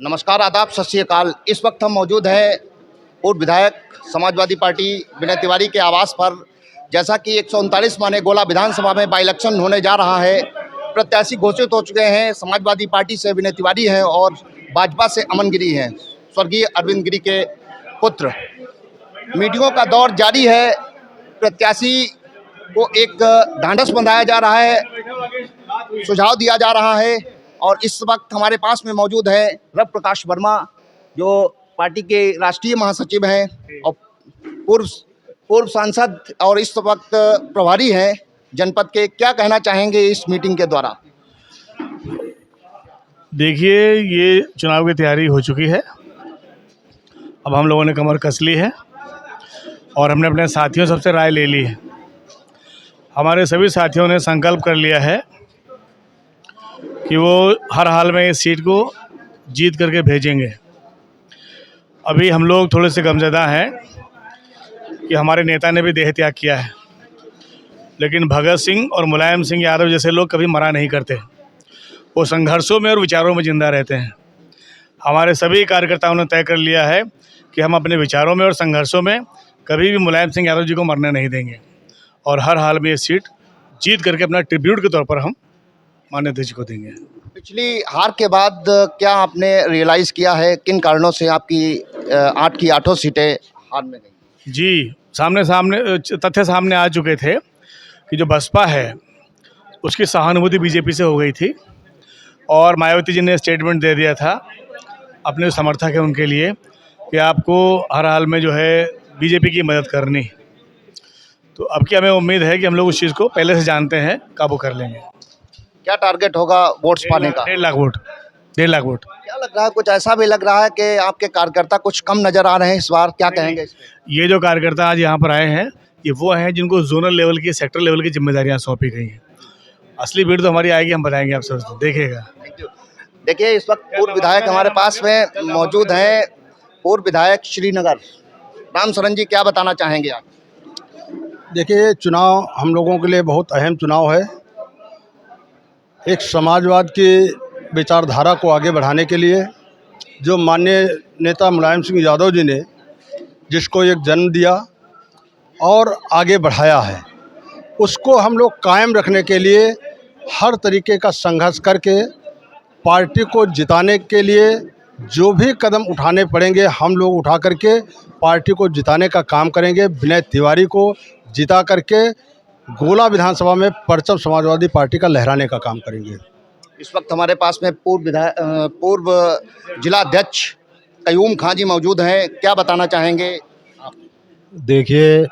नमस्कार, आदाब, सत श्री अकाल। इस वक्त हम मौजूद हैं पूर्व विधायक समाजवादी पार्टी विनय तिवारी के आवास पर। जैसा कि 139 माने गोला विधानसभा में बाई इलेक्शन होने जा रहा है, प्रत्याशी घोषित हो चुके हैं। समाजवादी पार्टी से विनय तिवारी हैं और भाजपा से अमन गिरी हैं, स्वर्गीय अरविंद गिरी के पुत्र। मीटिंगों का दौर जारी है। प्रत्याशी को एक ढांढस बंधाया जा रहा है, सुझाव दिया जा रहा है। और इस वक्त हमारे पास में मौजूद है रवि प्रकाश वर्मा, जो पार्टी के राष्ट्रीय महासचिव हैं और पूर्व सांसद और इस वक्त प्रभारी हैं जनपद के। क्या कहना चाहेंगे इस मीटिंग के द्वारा? देखिए, ये चुनाव की तैयारी हो चुकी है। अब हम लोगों ने कमर कस ली है और हमने अपने साथियों सबसे राय ले ली है। हमारे सभी साथियों ने संकल्प कर लिया है कि वो हर हाल में इस सीट को जीत करके भेजेंगे। अभी हम लोग थोड़े से गमज़दा हैं कि हमारे नेता ने भी देह त्याग किया है, लेकिन भगत सिंह और मुलायम सिंह यादव जैसे लोग कभी मरा नहीं करते। वो संघर्षों में और विचारों में ज़िंदा रहते हैं। हमारे सभी कार्यकर्ताओं ने तय कर लिया है कि हम अपने विचारों में और संघर्षों में कभी भी मुलायम सिंह यादव जी को मरने नहीं देंगे और हर हाल में ये सीट जीत करके अपना ट्रिब्यूट के तौर पर हम माननीय अध्यक्ष को देंगे। पिछली हार के बाद क्या आपने रियलाइज किया है किन कारणों से आपकी 8 की 8 सीटें हार में गई? जी, सामने तथ्य सामने आ चुके थे कि जो बसपा है उसकी सहानुभूति बीजेपी से हो गई थी और मायावती जी ने स्टेटमेंट दे दिया था अपने समर्थक है उनके लिए कि आपको हर हाल में जो है बीजेपी की मदद करनी। तो अब की हमें उम्मीद है कि हम लोग उस चीज़ को पहले से जानते हैं, काबू कर लेंगे। क्या टारगेट होगा वोट्स पाने का? 1.5 लाख वोट। 1.5 लाख वोट। क्या लग रहा है, कुछ ऐसा भी लग रहा है कि आपके कार्यकर्ता कुछ कम नजर आ रहे हैं इस बार? क्या कहेंगे इस पे? ये जो कार्यकर्ता आज यहाँ पर आए हैं, ये वो हैं जिनको जोनल लेवल की, सेक्टर लेवल की जिम्मेदारियाँ सौंपी गई हैं। असली भीड़ तो हमारी आएगी, हम बताएंगे आप सब, देखिएगा। देखिए, इस वक्त पूर्व विधायक हमारे पास में मौजूद हैं, पूर्व विधायक श्रीनगर राम सरन जी, क्या बताना चाहेंगे आप? देखिए, चुनाव हम लोगों के लिए बहुत अहम चुनाव है। एक समाजवाद की विचारधारा को आगे बढ़ाने के लिए जो माननीय नेता मुलायम सिंह यादव जी ने जिसको एक जन्म दिया और आगे बढ़ाया है, उसको हम लोग कायम रखने के लिए हर तरीके का संघर्ष करके पार्टी को जिताने के लिए जो भी कदम उठाने पड़ेंगे हम लोग उठा करके पार्टी को जिताने का काम करेंगे। विनय तिवारी को जिता करके गोला विधानसभा में परचम समाजवादी पार्टी का लहराने का काम करेंगे। इस वक्त हमारे पास में पूर्व जिला अध्यक्ष कयूम खां जी मौजूद हैं। क्या बताना चाहेंगे? देखिए,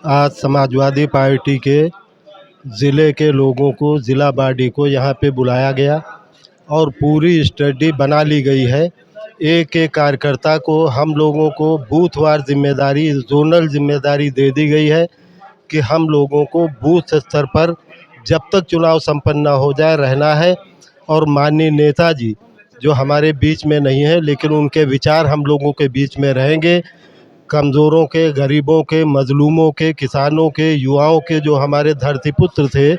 आज समाजवादी पार्टी के ज़िले के लोगों को, ज़िला बॉडी को यहाँ पे बुलाया गया और पूरी स्टडी बना ली गई है। एक एक कार्यकर्ता को हम लोगों को बूथवार जिम्मेदारी, जोनल जिम्मेदारी दे दी गई है कि हम लोगों को बूथ स्तर पर जब तक चुनाव संपन्न हो जाए रहना है। और माननीय नेताजी जो हमारे बीच में नहीं है, लेकिन उनके विचार हम लोगों के बीच में रहेंगे। कमज़ोरों के, गरीबों के, मजलूमों के, किसानों के, युवाओं के जो हमारे धरतीपुत्र थे,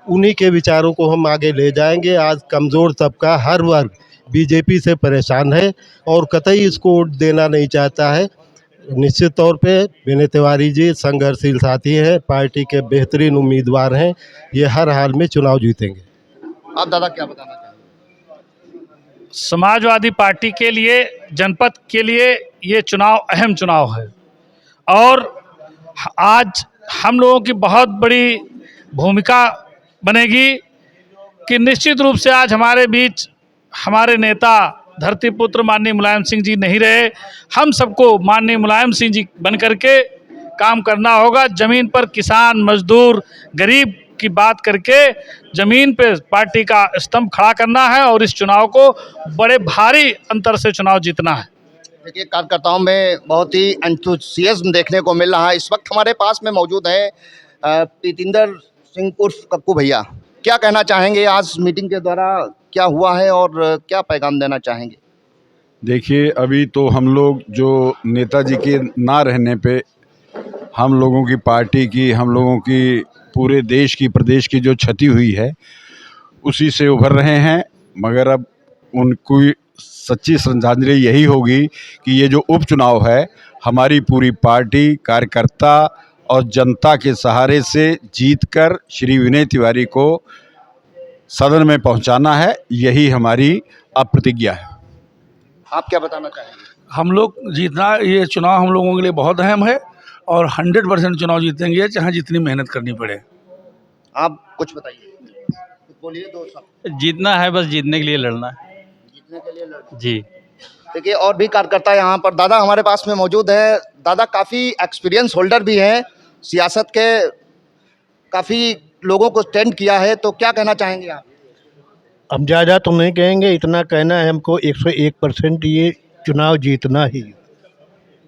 उन्हीं के विचारों को हम आगे ले जाएंगे। आज कमज़ोर तबका, हर वर्ग बीजेपी से परेशान है और कतई इसको वोट देना नहीं चाहता है। निश्चित तौर पे विनय तिवारी जी संघर्षशील साथी हैं, पार्टी के बेहतरीन उम्मीदवार हैं, ये हर हाल में चुनाव जीतेंगे। आप दादा क्या बताना चाहेंगे? समाजवादी पार्टी के लिए, जनपद के लिए ये चुनाव अहम चुनाव है और आज हम लोगों की बहुत बड़ी भूमिका बनेगी कि निश्चित रूप से आज हमारे बीच हमारे नेता धरतीपुत्र माननीय मुलायम सिंह जी नहीं रहे। हम सबको माननीय मुलायम सिंह जी बन करके काम करना होगा। ज़मीन पर किसान, मजदूर, गरीब की बात करके ज़मीन पे पार्टी का स्तंभ खड़ा करना है और इस चुनाव को बड़े भारी अंतर से चुनाव जीतना है। देखिए, कार्यकर्ताओं में बहुत ही एंथुसियाज्म देखने को मिल रहा है। इस वक्त हमारे पास में मौजूद है प्रीतिंदर सिंह उर्फ कक्कू भैया। क्या कहना चाहेंगे आज मीटिंग के द्वारा क्या हुआ है और क्या पैगाम देना चाहेंगे? देखिए, अभी तो हम लोग जो नेताजी के ना रहने पे हम लोगों की पार्टी की, हम लोगों की पूरे देश की, प्रदेश की जो क्षति हुई है उसी से उभर रहे हैं। मगर अब उनको सच्ची श्रद्धांजलि यही होगी कि ये जो उपचुनाव है हमारी पूरी पार्टी, कार्यकर्ता और जनता के सहारे से जीतकर श्री विनय तिवारी को सदन में पहुंचाना है। यही हमारी अब प्रतिज्ञा है। आप क्या बताना चाहेंगे? हम लोग जीतना, ये चुनाव हम लोगों के लिए बहुत अहम है और 100% चुनाव जीतेंगे, चाहे जितनी मेहनत करनी पड़े। आप कुछ बताइए, कुछ बोलिए। दो शब्द। जीतना है, बस जीतने के लिए लड़ना है। जीतने के लिए लड़ना। जी। देखिए और भी कार्यकर्ता यहाँ पर दादा हमारे पास में मौजूद है। दादा काफ़ी एक्सपीरियंस होल्डर भी हैं, सियासत के काफ़ी लोगों को टेंड किया है, तो क्या कहना चाहेंगे आप? अब ज़्यादा तो नहीं कहेंगे, इतना कहना है हमको 101% ये चुनाव जीतना ही।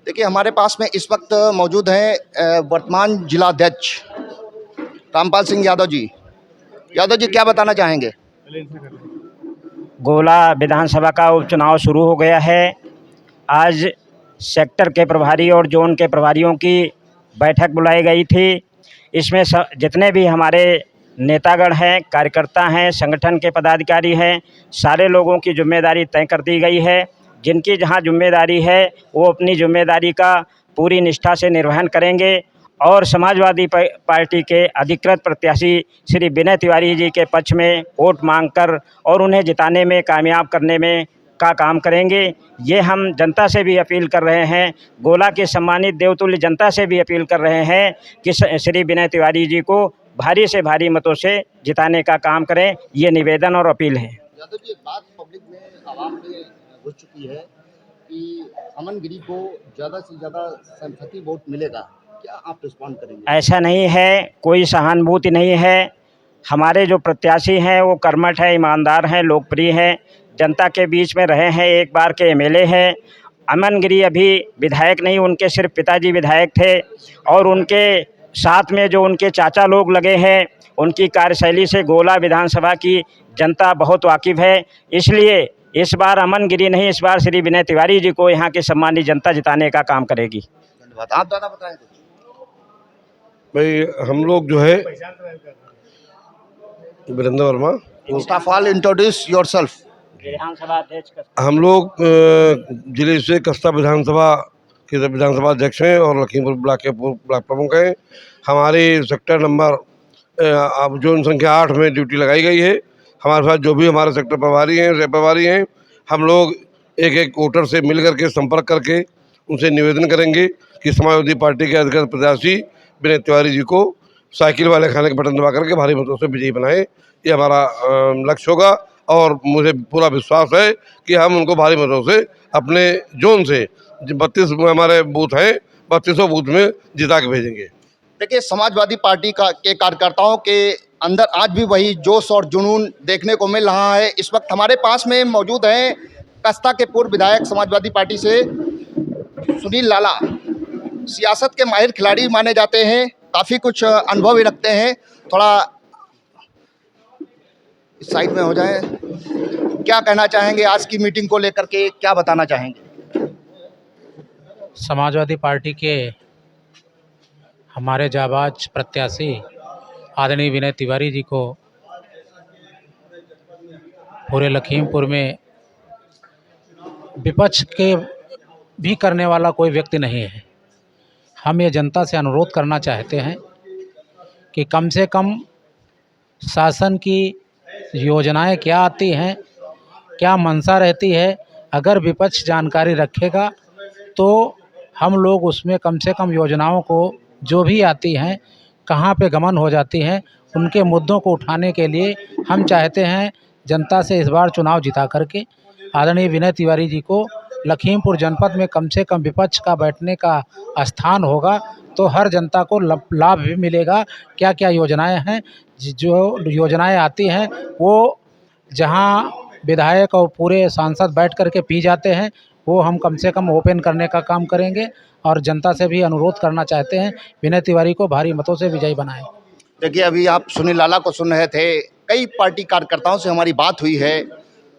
देखिए हमारे पास में इस वक्त मौजूद हैं वर्तमान जिलाध्यक्ष रामपाल सिंह यादव जी। यादव जी क्या बताना चाहेंगे? गोला विधानसभा का उपचुनाव शुरू हो गया है। आज सेक्टर के प्रभारी और जोन के प्रभारियों की बैठक बुलाई गई थी। इसमें जितने भी हमारे नेतागण हैं, कार्यकर्ता हैं, संगठन के पदाधिकारी हैं, सारे लोगों की जिम्मेदारी तय कर दी गई है। जिनकी जहां जिम्मेदारी है वो अपनी जिम्मेदारी का पूरी निष्ठा से निर्वहन करेंगे और समाजवादी पार्टी के अधिकृत प्रत्याशी श्री विनय तिवारी जी के पक्ष में वोट मांगकर और उन्हें जिताने में कामयाब करने में का काम करेंगे। ये हम जनता से भी अपील कर रहे हैं, गोला के सम्मानित देवतुल्य जनता से भी अपील कर रहे हैं कि श्री विनय तिवारी जी को भारी से भारी मतों से जिताने का काम करें। ये निवेदन और अपील है। यादव जी एक बात पब्लिक में आवाम में हो चुकी है कि अमन गिरी को ज़्यादा से ज़्यादा संख्याती वोट मिलेगा, क्या आप रिस्पॉन्ड करेंगे? ऐसा नहीं है, कोई सहानुभूति नहीं है। हमारे जो प्रत्याशी हैं वो कर्मठ है, ईमानदार हैं, लोकप्रिय हैं, जनता के बीच में रहे हैं, एक बार के एमएलए हैं। अमन गिरी अभी विधायक नहीं, उनके सिर्फ पिताजी विधायक थे और उनके साथ में जो उनके चाचा लोग लगे हैं, उनकी कार्यशैली से गोला विधानसभा की जनता बहुत वाकिफ़ है। इसलिए इस बार अमन गिरी नहीं, इस बार श्री विनय तिवारी जी को यहाँ की सम्मानित जनता जिताने का काम करेगी। धन्यवाद। आप दादा बताएं। भाई हम लोग जो है Virendra Verma, first of all introduce yourself. विधानसभा अध्यक्ष हम लोग जिले से कस्ता विधानसभा के विधानसभा अध्यक्ष हैं और लखीमपुर ब्लॉक के ब्लॉक प्रमुख हैं। हमारे सेक्टर नंबर अब जोन संख्या 8 में ड्यूटी लगाई गई है। हमारे साथ जो भी हमारे सेक्टर प्रभारी हैं, सह प्रभारी हैं, हम लोग एक एक वोटर से मिल करके संपर्क करके उनसे निवेदन करेंगे कि समाजवादी पार्टी के अधिकृत प्रत्याशी विनय तिवारी जी को साइकिल वाले खाने के बटन दबा करके भारी मतों से विजयी बनाएं। ये हमारा लक्ष्य होगा और मुझे पूरा विश्वास है कि हम उनको भारी मतों से अपने जोन से 32 हमारे बूथ हैं, 3200 बूथ में जिता के भेजेंगे। देखिए समाजवादी पार्टी के कार्यकर्ताओं के अंदर आज भी वही जोश और जुनून देखने को मिल रहा है। इस वक्त हमारे पास में मौजूद हैं कस्ता के पूर्व विधायक समाजवादी पार्टी से सुनील लाला। सियासत के माहिर खिलाड़ी माने जाते हैं, काफ़ी कुछ अनुभव भी रखते हैं। थोड़ा इस साइड में हो जाए, क्या कहना चाहेंगे आज की मीटिंग को लेकर के, क्या बताना चाहेंगे? समाजवादी पार्टी के हमारे जाबाज प्रत्याशी आदरणीय विनय तिवारी जी को पूरे लखीमपुर में विपक्ष के भी करने वाला कोई व्यक्ति नहीं है। हम ये जनता से अनुरोध करना चाहते हैं कि कम से कम शासन की योजनाएं क्या आती हैं, क्या मंशा रहती है, अगर विपक्ष जानकारी रखेगा तो हम लोग उसमें कम से कम योजनाओं को जो भी आती हैं, कहाँ पे गमन हो जाती हैं, उनके मुद्दों को उठाने के लिए हम चाहते हैं जनता से इस बार चुनाव जिता करके आदरणीय विनय तिवारी जी को लखीमपुर जनपद में कम से कम विपक्ष का बैठने का स्थान होगा तो हर जनता को लाभ भी मिलेगा। क्या क्या योजनाएं हैं, जो योजनाएं आती हैं वो जहां विधायक और पूरे सांसद बैठ करके पी जाते हैं, वो हम कम से कम ओपन करने का काम करेंगे और जनता से भी अनुरोध करना चाहते हैं विनय तिवारी को भारी मतों से विजयी बनाएं। देखिए अभी आप सुनील लाला को सुन रहे थे, कई पार्टी कार्यकर्ताओं से हमारी बात हुई है,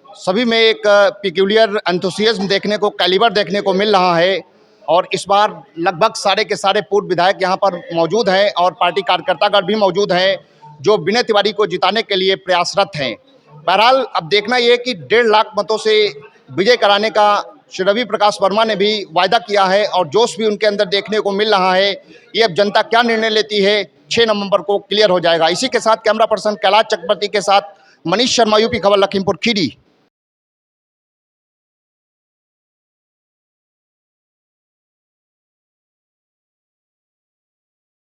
सभी में एक पिक्यूलियर एंथुसियाज्म देखने को, कैलिबर देखने को मिल रहा है और इस बार लगभग सारे के सारे पूर्व विधायक यहाँ पर मौजूद हैं और पार्टी कार्यकर्तागण भी मौजूद हैं जो विनय तिवारी को जिताने के लिए प्रयासरत हैं। बहरहाल अब देखना ये कि 1.5 लाख मतों से विजय कराने का श्री रवि प्रकाश वर्मा ने भी वायदा किया है और जोश भी उनके अंदर देखने को मिल रहा है। ये अब जनता क्या निर्णय लेती है 6 नवंबर को क्लियर हो जाएगा। इसी के साथ कैमरा पर्सन कैलाश चक्रवर्ती के साथ मनीष शर्मा, यूपी खबर, लखीमपुर खीरी।